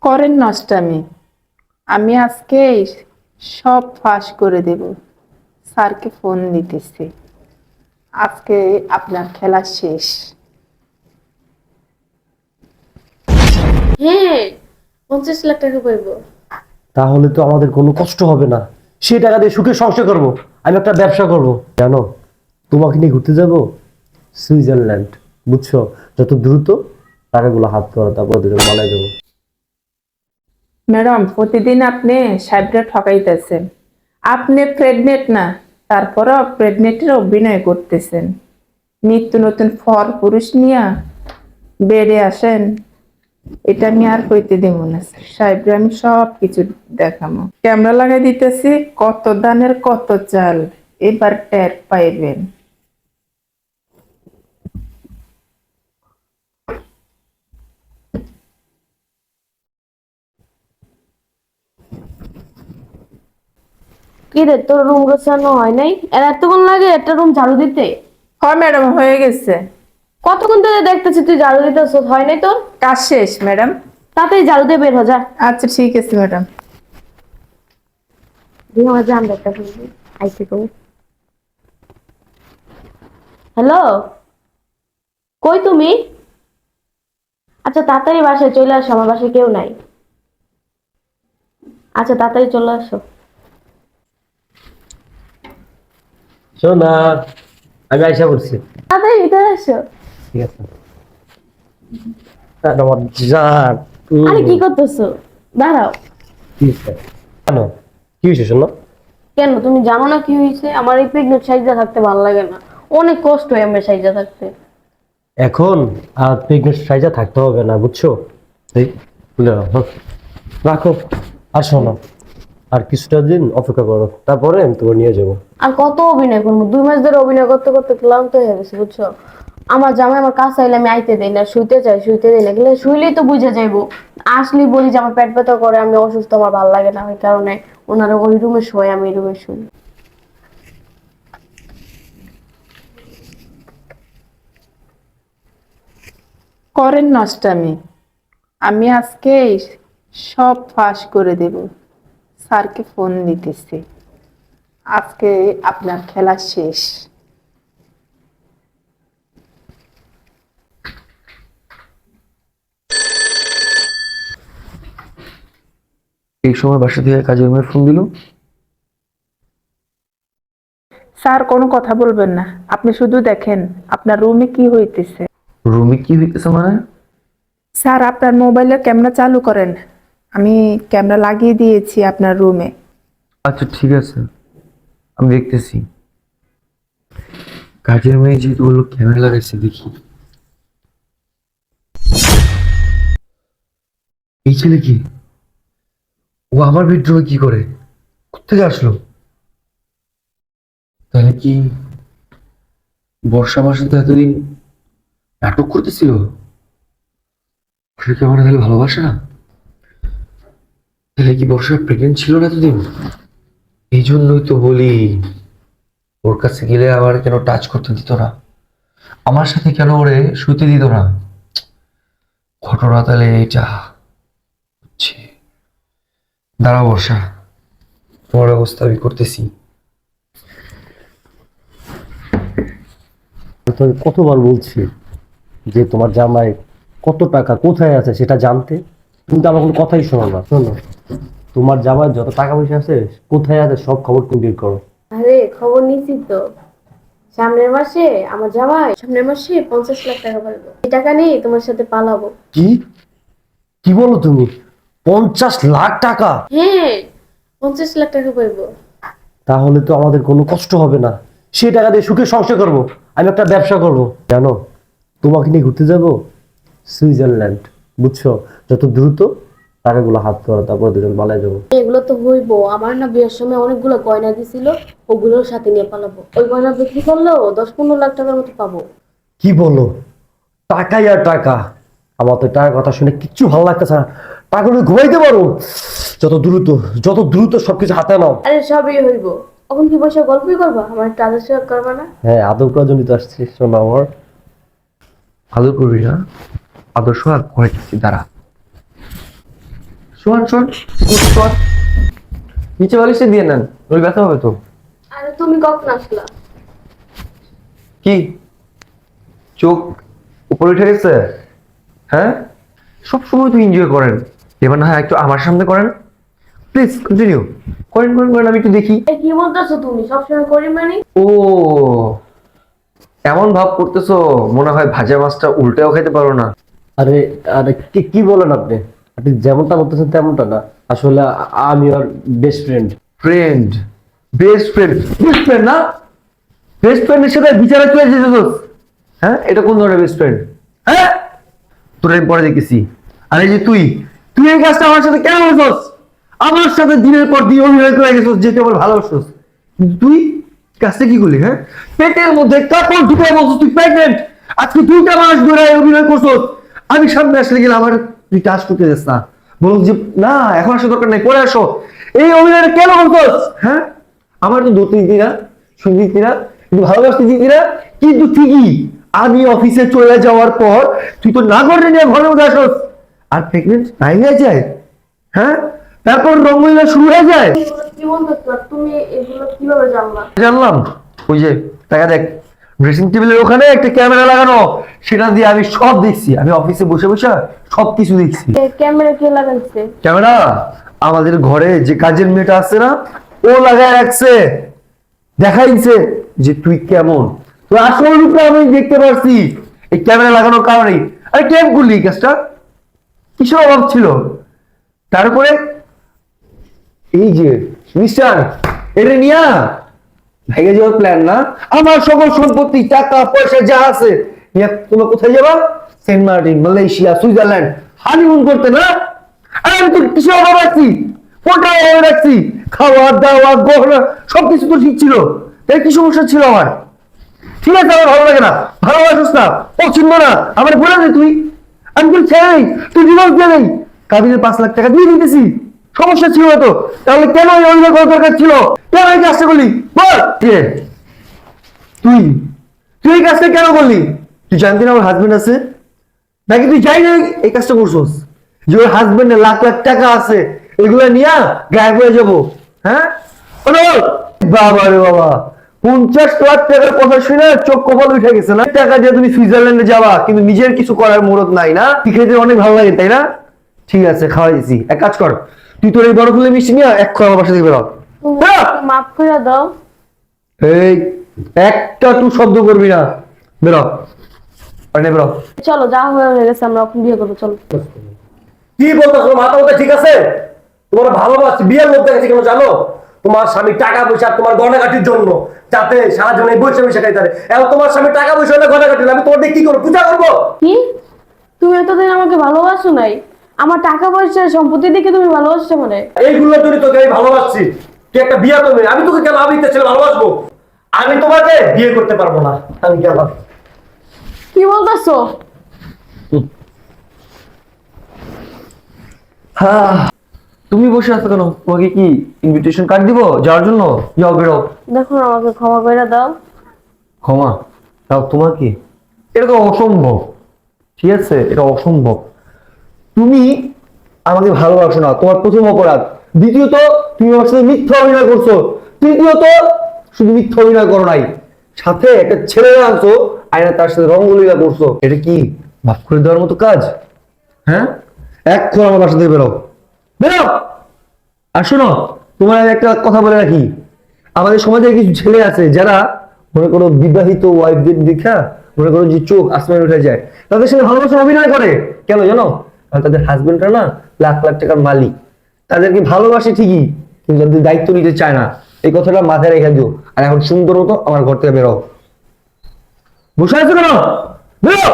করেন নষ্টামি। আমি আজকে সব ফাঁস করে দেব। স্যারকে ফোন দিতেছি, আজকে আপনার খেলা শেষ। হ্যাঁ, 50 লাখ টাকা পাইবো। তাহলে তো আমাদের কোনো কষ্ট হবে না। সেই টাকা দিয়ে সুখে সংসার করব। আমি একটা ব্যবসা করব। জানো, তোমাকে নিয়ে ঘুরতে যাব সুইজারল্যান্ড। বুঝছো? যত দ্রুত টাকাগুলো হাত করো, তারপর দুজন মালায় যাবো। ম্যাডাম, প্রতিদিন আপনি সাহেবরা ঠকাইতেছেন। আপনি প্রেগনেন্ট না, তারপরও প্রেগনেন্টের অভিনয় করতেছেন। নিত্য নতুন ফর পুরুষ নিয়ে বেড়ে আসেন, এটা আমি আর কইতে দেব না। সাহেবরা আমি সব কিছু দেখামো। ক্যামেরা লাগাই দিতেছি, কত দানের কত চাল, এবার টের পাইবেন। কি রে, তোর রুম গোছানো হয় নাই? এর এতক্ষণ লাগে একটা রুম ঝাড়ু দিতে? হয় ম্যাডাম, হয়ে গেছে। কতক্ষণ ধরে দেখতেছি তুই ঝাড়ু দিতেছ, হয় নাই তোর? কাজ শেষ ম্যাডাম। তাড়াতাড়ি ঝাড়ু দিয়ে বের হ যা। আচ্ছা ঠিক আছে ম্যাডাম। দিয়ে আমার জান একটা ফেলবি আইসি কো। হ্যালো, কই তুমি? আচ্ছা তাড়াতাড়ি বাসায় চলে আসো, আমার বাসায় কেউ নাই। আচ্ছা তাড়াতাড়ি চলে আসো। শোনা, আমি আইসা করছি। তাড়াতাড়ি ভিতরে আসো। ঠিক আছে। আমার জান। আরে কি করতেছো? দাঁড়াও। কি হয়েছে? কেন? কি হয়েছে শোনো? কেন, তুমি জানো না কি হয়েছে? আমার এই প্রেগনেন্ট সাইজা থাকতে ভালো লাগে না। অনেক কষ্ট হয় আমার সাইজা থাকতে। এখন আর প্রেগনেন্ট সাইজা থাকতে হবে না, বুঝছো? এই খুলে রাখো, হ্যাঁ। রাখো। আর শোনো, আর কিছুটা দিন অপেক্ষা করো, তারপরে আমি তোমার নিয়ে যাবো। আর কত অভিনয় করবো? 2 মাস ধরে অভিনয় করতে করতে ক্লান্ত হয়ে গেছে, বুঝছো? আমার জামাই আমার কাছে আইলে আমি আইতে দেই না, শুইতে চাই শুইতে দেই না, গেলে শুইলেই তো বুঝে যাইবো। আসলেই বলি যে আমার পেট ব্যথা করে, আমি অসুস্থ, আমার ভালো লাগে না, ওই কারণে ওনারা ওই রুমে শোয়, আমি এই রুমে শুই। করেন নষ্টামি। আমি আজকে সব ফাঁস করে দেব। স্যারকে ফোন দিতেছি, আজকে আপনার খেলা শেষ। এই সময় বাসা থেকে কাজের মেয়ে ফোন দিল। স্যার কোনো কথা বলবেন না, আপনি শুধু দেখেন আপনার রুমে কি হইতেছে। রুমে কি হইতেছে মানে? স্যার আপনার মোবাইলের ক্যামেরা চালু করেন, আমি ক্যামেরা লাগিয়ে দিয়েছি আপনার রুমে। আচ্ছা ঠিক আছে, আমি দেখতেছি। কাজের মেয়ে যেহেতু বললো ক্যামেরা লাগাইছে, দেখি এই ছেলে কি, ও আমার বেডরুমে কি করে, কোথেকে আসলো? তাহলে কি বর্ষা আমার সাথে এতদিন নাটক করতেছিল? সে কি আমার তাহলে ভালোবাসে না? তাহলে কি বর্ষা প্রেগনেন্ট ছিল না এতদিন? এই জন্যই তো বলি, ওর কাছে গেলে আবার কেন টাচ করতে দিত না, আমার সাথে কেন ওরে শুতে দিত না? ঘটনা তাহলে এটা হচ্ছে। দাঁড়া বর্ষা, তোমার ব্যবস্থা আমি করতেছি। তো আমি কতবার বলছি যে তোমার জামাই কত টাকা কোথায় আছে সেটা জানতে, কিন্তু আমার কোনো কথাই শোনো না। শোনো, তোমার জামাই যত টাকা পয়সা আছে কোথায় আছে সব খবর তুমি বের করো। আরে খবর নিছি তো, সামনের মাসে আমার জামাই সামনের মাসে 50 লাখ টাকা পাবো। এই টাকা নিয়ে তোমার সাথে পালাবো। কি কি বলো তুমি? 50 লাখ টাকা? হ্যাঁ, 50 লাখ টাকা পাইবো। তাহলে তো আমাদের কোনো কষ্ট হবে না। সেই টাকা দিয়ে সুখে সংসার করব। আমি একটা ব্যবসা করব। জানো, তোমাকে নিয়ে ঘুরতে যাব সুইজারল্যান্ড। বুঝছো? যত দ্রুত টাকাগুলো হাত করো, তারপর দুজন মালায় যাবো। এগুলো তো হইবো। আমার না বিয়ের সময় অনেকগুলো গয়না দিছিল, ওগুলোর সাথে নিয়ে পালাবো। ওই গয়না বিক্রি করলেও 10-15 লাখ টাকার মতো পাবো। কি বলো? টাকাই আর টাকা। আমার তো টাকার কথা শুনে কিচ্ছু ভালো লাগতেছে না। টাকাগুলো ঘুমাইতে পারো। যত দ্রুত যত দ্রুত সবকিছু হাতে নাও। আরে সবই হইবো। এখন কি বসে গল্পই করবা? আমার একটা আদর্শ করবা না? হ্যাঁ, আদৌ করার জন্য তো আসছি। শোনো আমার, আদর করবি না? আদর্শ আর করেছি, দাঁড়া। শোন শোন, শোন, নিচে বালিশটা দিয়ে নেন, ওই ব্যথা হবে তো। আরে তুমি কখন আসলা? কি চোখ উপরে উঠে গেছে? হ্যাঁ, সব সময় তো এনজয় করেন, এবার না হয় একটু আমার সামনে করেন। প্লিজ কন্টিনিউ করেন করেন করেন, আমি একটু দেখি। কি বলতেছো তুমি? সবসময় করি মানে? ও, এমন ভাব করতেছো মনে হয় ভাজা মাছটা উল্টেও খেতে পারো না। আরে আরে কি বলেন আপনি? আপনি যেমনটা বলতেছেন তেমনটা না, আসলে আমি ওর best friend. Friend, best friend, best friend না? বেস্ট ফ্রেন্ডের সাথে বিচারে চলে যেতেছস? হ্যাঁ, এটা কোন ধরনের বেস্ট ফ্রেন্ড? হ্যাঁ, তোর আমি পরে দেখেছি। আর এই যে তুই তুই এই কাজটা আমার সাথে কেন করছস? আমার সাথে দিনের পর দিন অভিনয় করে গেছস যে তুই আমার ভালোবাসছস, কিন্তু তুই কাজটা কি করলি? হ্যাঁ, পেটের মধ্যে কাপড় ঢুকে বলছস তুই প্রেগনেন্ট। আজকে 2টা মাস ধরে অভিনয় করছস, আমি সামনে আসলে গেলে আমার তুই টাচ করতে যাস না, বল যে না এখন আসা দরকার নাই, পরে আসো। এই অভিনয়টা কেন করছস? হ্যাঁ, আমার তো ধরতে দিতি না, শুনতে দিতি না, কিন্তু ভালোবাসতে দিতি না। কিন্তু ঠিকই আমি অফিসে চলে যাওয়ার পর তুই তো না করে নিয়ে ঘরের মধ্যে আসস, আর প্রেগনেন্ট নাই হয়ে যায়। হ্যাঁ, তারপর রঙ্গলীলা শুরু হয়ে যায়। কি বলতেছো তুমি? এগুলো কিভাবে জানলা? জানলাম, ওই যে টাকা দেখ, ড্রেসিং টেবিলের ওখানে একটা ক্যামেরা লাগানো, সেটা দিয়ে আমি সব দেখছি। আমি অফিসে বসে বসে সব কিছু দেখছি। ক্যামেরা কে লাগাইছে? ক্যামেরা আমাদের ঘরে যে কাজের মেয়েটা আছে না, ও লাগায় রাখছে, দেখাইছে যে তুই কেমন, তুই আসল রূপটা আমি দেখতে পারছি এই ক্যামেরা লাগানোর কারণেই। আরে কেন করলি এই কাজটা? কিসের অভাব ছিল? তারপরে এই যে মিস্টার, এটা নিয়া ভেঙে যাওয়ার প্ল্যান না? আমার সকল সম্পত্তি টাকা পয়সা যা আছে নিয়ে তোমরা কোথায় যাবা? Saint Martin, Malaysia, Switzerland honeymoon করতে না? আরে আমি তো কিসের অভাব রাখছি? কোনটা অভাব রাখছি? খাওয়া দাওয়া গহনা সবকিছু তো ঠিক ছিল, তাই কি সমস্যা ছিল আমার? ঠিক আছে, আমার ভালো লাগে না, ভালোবাসিস না, পছন্দ না, আমার বলে দে তুই। আমি তুই ছেড়ে নেই, তুই ডিভোর্স দিয়ে নেই, কাবিনের 5 লাখ টাকা দিয়ে দিতেছি, সমস্যা ছিল না তো? তাহলে কেন এই অভিনয় করার দরকার ছিল? কেন এই কাজটা করলি বল? কে তুই? তুই এই কাজটা কেন করলি? তুই জানতি না আমার হাজবেন্ড আছে? নাকি তুই জানি না এই কাজটা করছস যে ওর হাজবেন্ডের লাখ লাখ টাকা আছে, এগুলো নিয়ে গায়েব হয়ে যাবো? হ্যাঁ, বাবা রে বাবা, 50 লাখ টাকার কথা শুনে চোখ কপাল উঠে গেছে না? টাকা দিয়ে তুমি সুইজারল্যান্ডে যাবা, কিন্তু নিজের কিছু করার মুরত নাই না? খেতে অনেক ভালো লাগে তাই না? ঠিক আছে, খাওয়াই দিছি। এক কাজ কর, তুই তোর এই বড় ফুলে মিষ্টি নিয়ে এক আমার বাসা থেকে বেরো। মাফ করে দাও। এই একটা তুই শব্দ করবি না, বেরো, বেরো। চলো, যা হয়ে গেছে, আমরা এখন বিয়ে করবো, চলো। কি বলতেছো? মাথা মতো ঠিক আছে? তোমার ভালোবাসি বিয়ের মধ্যে গেছে কেন জানো? তোমার স্বামী টাকা পয়সা তোমার গয়নাগাটির জন্য, যাতে সারা জীবন এই বসে বসে খাইতে পারে। এখন তোমার স্বামী টাকা পয়সা হলে গয়নাগাটি, আমি তোমার দিয়ে কি করবো? পূজা করবো? কি? তুমি এতদিন আমাকে ভালোবাসো নাই? আমার টাকা পয়সা সম্পত্তি দেখে তুমি ভালোবাসছো মানে? এইগুলোর জন্য তোকে আমি ভালোবাসছি। তুই একটা বিয়ে করবি, আমি তোকে কেন আমি ছেলে ভালোবাসবো? আমি তোমাকে বিয়ে করতে পারবো না, আমি গেলাম। কি বলতেছো? হ্যাঁ, তুমি বসে আছো কেন? তোমাকে কি ইনভিটেশন কার্ড দিব যাওয়ার জন্য? যাও, বেরো। দেখো না, আমাকে ক্ষমা করে দাও। ক্ষমা তাও তোমাকে? এটা তো অসম্ভব, ঠিক আছে, এটা অসম্ভব। তুমি আমাকে ভালোবাসো না, তোমার প্রথম অপরাধ। দ্বিতীয়ত তুমি আমার সাথে মিথ্যা অভিনয় করছো। তৃতীয়ত শুধু মিথ্যা অভিনয় করো নাই, সাথে একটা ছেলে আনছো, আয়না তার সাথে রঙ্গলীলা করছো। এটা কি মাফ করে দেওয়ার মতো কাজ? হ্যাঁ, এখন আমার বাসা থেকে বেরো, বেরো। আর শোনো, তোমার আমি একটা কথা বলে রাখি, আমাদের সমাজে কিছু ছেলে আছে যারা মনে করো বিবাহিত ওয়াইফদের দেখা মনে করো যে চোখ আসমানে উঠে যায়, তাদের সাথে ভালোবাসা অভিনয় করে। কেন জানো? কারণ তাদের হাজবেন্ডরা না লাখ লাখ টাকার মালিক, তাদেরকে ভালোবাসে ঠিকই, কিন্তু তাদের দায়িত্ব নিতে চায় না। এই কথাটা মাথায় রেখে দিও। আর এখন সুন্দর মতো আমার ঘর থেকে বেরো। বসে আছো কেন? বেরো।